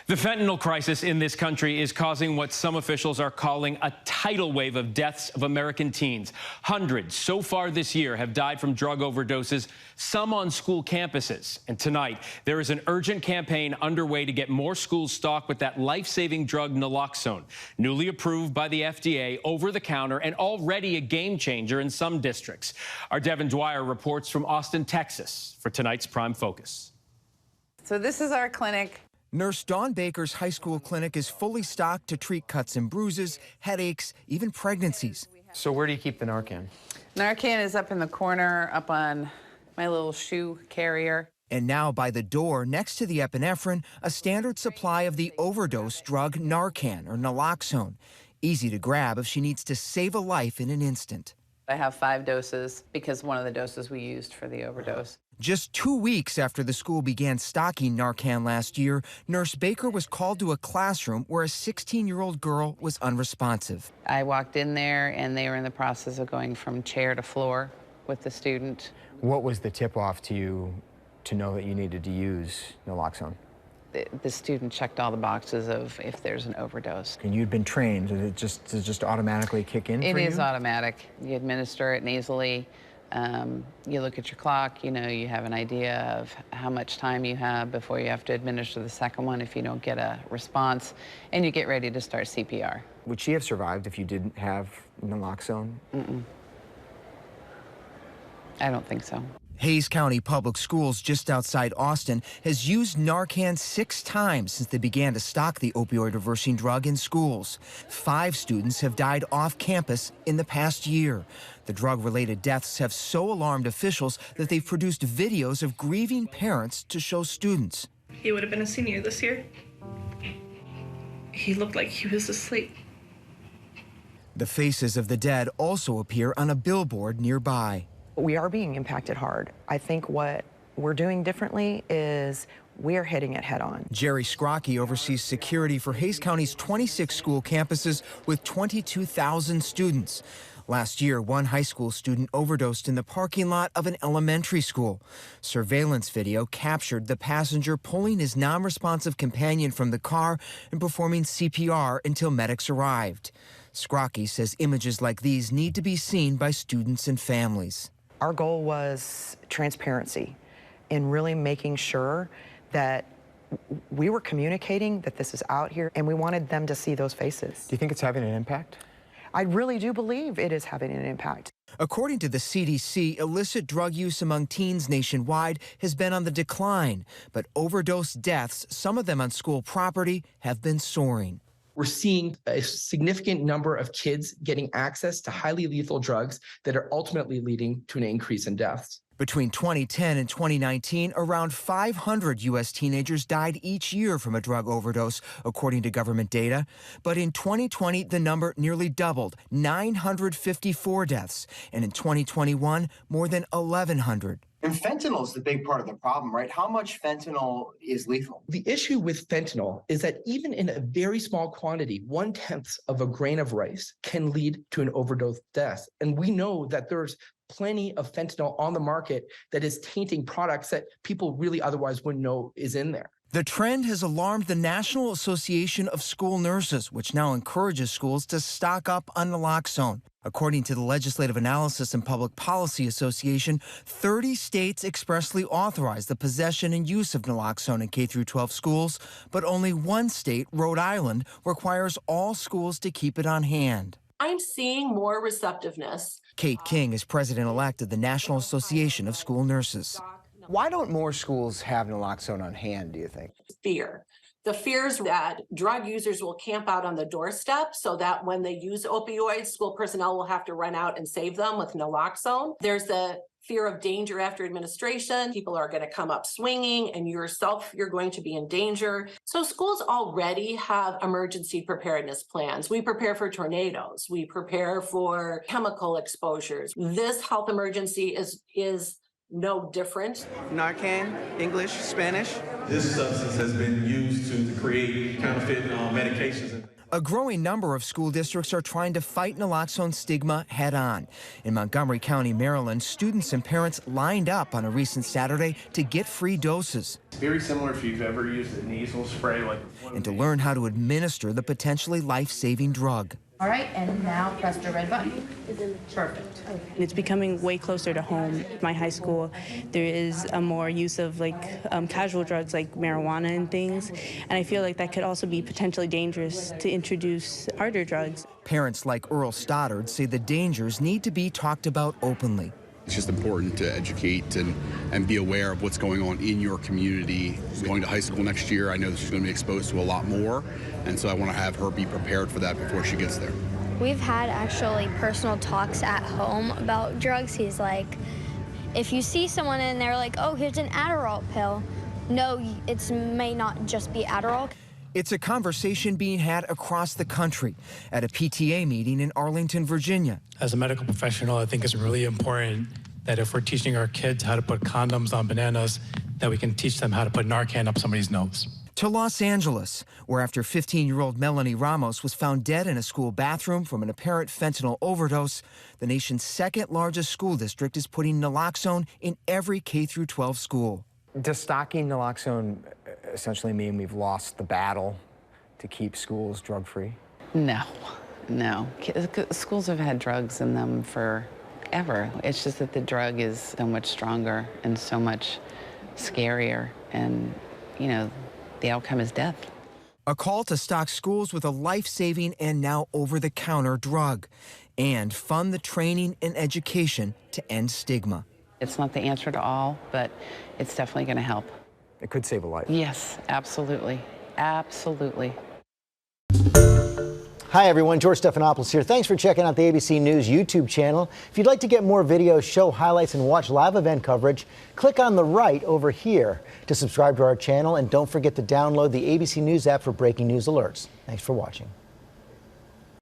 The fentanyl crisis in this country is causing what some officials are calling a tidal wave of deaths of American teens. Hundreds so far this year have died from drug overdoses, some on school campuses. And tonight, there is an urgent campaign underway to get more schools stocked with that life-saving drug Naloxone, newly approved by the FDA, over-the-counter, and already a game changer in some districts. Our Devin Dwyer reports from Austin, Texas, for tonight's Prime Focus. So this is our clinic. Nurse Dawn Baker's high school clinic is fully stocked to treat cuts and bruises, headaches, even pregnancies. So where do you keep the Narcan? Narcan is up in the corner, up on my little shoe carrier. And now by the door, next to the epinephrine, a standard supply of the overdose drug Narcan, or Naloxone. Easy to grab if she needs to save a life in an instant. I have 5 doses because one of the doses we used for the overdose. Just 2 weeks after the school began stocking Narcan last year, Nurse Baker was called to a classroom where a 16-year-old girl was unresponsive. I walked in there and they were in the process of going from chair to floor with the student. What was the tip-off to you to know that you needed to use Naloxone? The student checked all the boxes of if there's an overdose. And you'd been trained. Does it just automatically kick in for you? It is automatic. You administer it nasally. You look at your clock, you know, you have an idea of how much time you have before you have to administer the second one if you don't get a response, and you get ready to start CPR. Would she have survived if you didn't have Naloxone? Mm-mm. I don't think so. Hays County Public Schools, just outside Austin, has used Narcan 6 times since they began to stock the opioid-reversing drug in schools. 5 students have died off campus in the past year. The drug-related deaths have so alarmed officials that they've produced videos of grieving parents to show students. He would have been a senior this year. He looked like he was asleep. The faces of the dead also appear on a billboard nearby. We are being impacted hard. I think what we're doing differently is we're hitting it head on. Jerry Scrocky oversees security for Hays County's 26 school campuses with 22,000 students. Last year, one high school student overdosed in the parking lot of an elementary school. Surveillance video captured the passenger pulling his non-responsive companion from the car and performing CPR until medics arrived. Scrocky says images like these need to be seen by students and families. Our goal was transparency and really making sure that we were communicating that this is out here, and we wanted them to see those faces. Do you think it's having an impact? I really do believe it is having an impact. According to the CDC, illicit drug use among teens nationwide has been on the decline, but overdose deaths, some of them on school property, have been soaring. We're seeing a significant number of kids getting access to highly lethal drugs that are ultimately leading to an increase in deaths. Between 2010 and 2019, around 500 U.S. teenagers died each year from a drug overdose, according to government data. But in 2020, the number nearly doubled, 954 deaths. And in 2021, more than 1,100. And fentanyl is the big part of the problem, right? How much fentanyl is lethal? The issue with fentanyl is that even in a very small quantity, 1/10 of a grain of rice can lead to an overdose death. And we know that there's plenty of fentanyl on the market that is tainting products that people really otherwise wouldn't know is in there. The trend has alarmed the National Association of School Nurses, which now encourages schools to stock up on Naloxone. According to the Legislative Analysis and Public Policy Association, 30 states expressly authorize the possession and use of Naloxone in K-12 schools, but only one state, Rhode Island, requires all schools to keep it on hand. I'm seeing more receptiveness. Kate King is president-elect of the National Association of School Nurses. Why don't more schools have Naloxone on hand, do you think? Fear. The fears that drug users will camp out on the doorstep so that when they use opioids, school personnel will have to run out and save them with Naloxone. There's a fear of danger after administration. People are going to come up swinging, and you're going to be in danger. So schools already have emergency preparedness plans. We prepare for tornadoes. We prepare for chemical exposures. This health emergency is no different. Narcan, English, Spanish. This substance has been used to create counterfeit medications. A growing number of school districts are trying to fight naloxone stigma head on. In Montgomery County, Maryland, students and parents lined up on a recent Saturday to get free doses. It's very similar if you've ever used a nasal spray. And to learn how to administer the potentially life-saving drug. All right, and now press the red button. Perfect. It's becoming way closer to home. My high school, there is a more use of casual drugs like marijuana and things, and I feel like that could also be potentially dangerous to introduce harder drugs. Parents like Earl Stoddard say the dangers need to be talked about openly. It's just important to educate and be aware of what's going on in your community. Going to high school next year, I know that she's going to be exposed to a lot more, and so I want to have her be prepared for that before she gets there. We've had actually personal talks at home about drugs. He's like, if you see someone and they're like, oh, here's an Adderall pill, no, it may not just be Adderall. It's a conversation being had across the country at a PTA meeting in Arlington, Virginia. As a medical professional, I think it's really important that if we're teaching our kids how to put condoms on bananas, that we can teach them how to put Narcan up somebody's nose. To Los Angeles, where after 15-year-old Melanie Ramos was found dead in a school bathroom from an apparent fentanyl overdose, the nation's second-largest school district is putting naloxone in every K-12 school. Does stocking naloxone essentially mean we've lost the battle to keep schools drug-free? No. Schools have had drugs in them forever. It's just that the drug is so much stronger and so much scarier, and, the outcome is death. A call to stock schools with a life-saving and now over-the-counter drug, and fund the training and education to end stigma. It's not the answer to all, but it's definitely going to help. It could save a life. Yes, absolutely. Absolutely. Hi, everyone. George Stephanopoulos here. Thanks for checking out the ABC News YouTube channel. If you'd like to get more videos, show highlights, and watch live event coverage, click on the right over here to subscribe to our channel. And don't forget to download the ABC News app for breaking news alerts. Thanks for watching.